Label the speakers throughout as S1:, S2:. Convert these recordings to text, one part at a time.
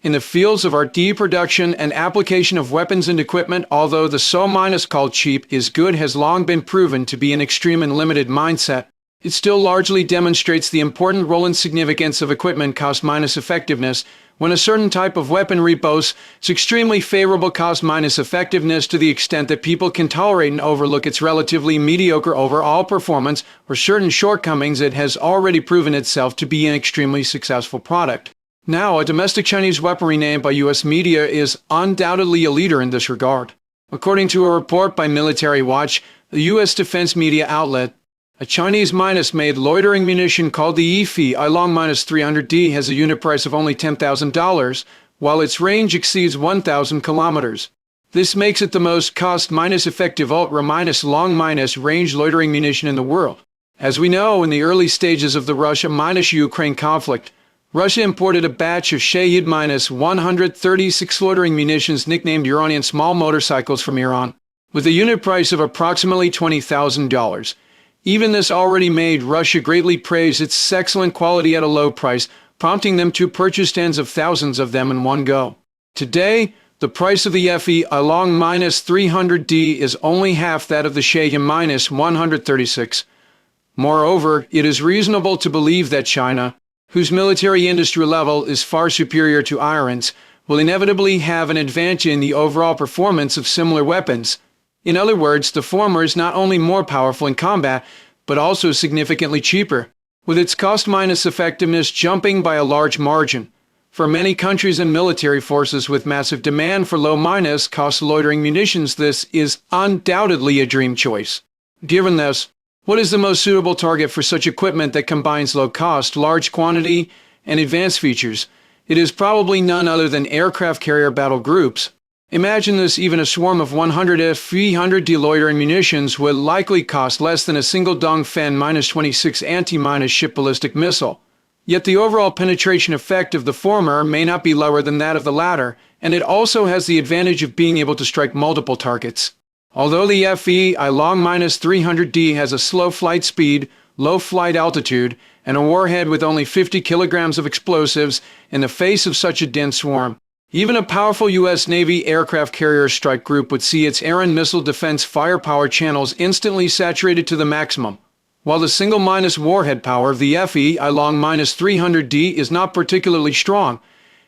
S1: In the fields of R&D production and application of weapons and equipment, although the so- called cheap is good has long been proven to be an extreme and limited mindset, it still largely demonstrates the important role and significance of equipment cost-effectiveness. When a certain type of weaponry boasts extremely favorable cost-effectiveness to the extent that people can tolerate and overlook its relatively mediocre overall performance or certain shortcomings, it has already proven itself to be an extremely successful product. Now, a domestic Chinese weaponry named by U.S. media is undoubtedly a leader in this regard. According to a report by Military Watch, the U.S. defense media outlet, a Chinese-made loitering munition called the Feilong-300D has a unit price of only $10,000, while its range exceeds 1,000 kilometers. This makes it the most cost-effective ultra-long-range loitering munition in the world. As we know, in the early stages of the Russia-Ukraine conflict, Russia imported a batch of Shahed-136 loitering munitions nicknamed Iranian small motorcycles from Iran, with a unit price of approximately $20,000. Even this already made Russia greatly praise its excellent quality at a low price, prompting them to purchase tens of thousands of them in one go. Today, the price of the Feilong-300D is only half that of the Shahed-136. Moreover, it is reasonable to believe that China, whose military industry level is far superior to Iran's, will inevitably have an advantage in the overall performance of similar weapons. In other words, the former is not only more powerful in combat, but also significantly cheaper, with its cost-effectiveness jumping by a large margin. For many countries and military forces with massive demand for low-cost loitering munitions, this is undoubtedly a dream choice. Given this, what is the most suitable target for such equipment that combines low cost, large quantity, and advanced features? It is probably none other than aircraft carrier battle groups. Imagine this: even a swarm of 100 F-300D loitering munitions would likely cost less than a single Dongfeng-26 anti-ship ballistic missile. Yet the overall penetration effect of the former may not be lower than that of the latter, and it also has the advantage of being able to strike multiple targets. Although the Feilong-300D has a slow flight speed, low flight altitude, and a warhead with only 50 kilograms of explosives in the face of such a dense swarm, even a powerful U.S. Navy aircraft carrier strike group would see its air and missile defense firepower channels instantly saturated to the maximum. While the single warhead power of the Feilong-300D is not particularly strong,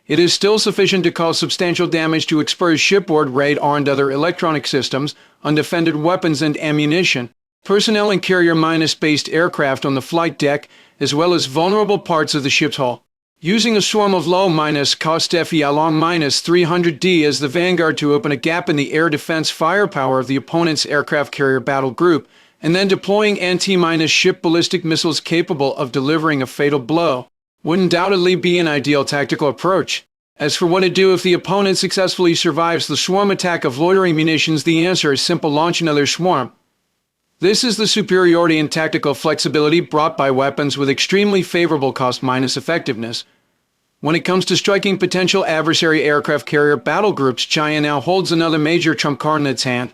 S1: it is still sufficient to cause substantial damage to exposed shipboard radar and other electronic systems, undefended weapons and ammunition, personnel and carrier-based aircraft on the flight deck, as well as vulnerable parts of the ship's hull. Using a swarm of low-cost Feilong-300D as the vanguard to open a gap in the air defense firepower of the opponent's aircraft carrier battle group, and then deploying anti-ship ballistic missiles capable of delivering a fatal blow, would undoubtedly be an ideal tactical approach. As for what to do if the opponent successfully survives the swarm attack of loitering munitions, the answer is simple: launch another swarm. This is the superiority in tactical flexibility brought by weapons with extremely favorable cost-effectiveness. When it comes to striking potential adversary aircraft carrier battle groups, China now holds another major trump card in its hand.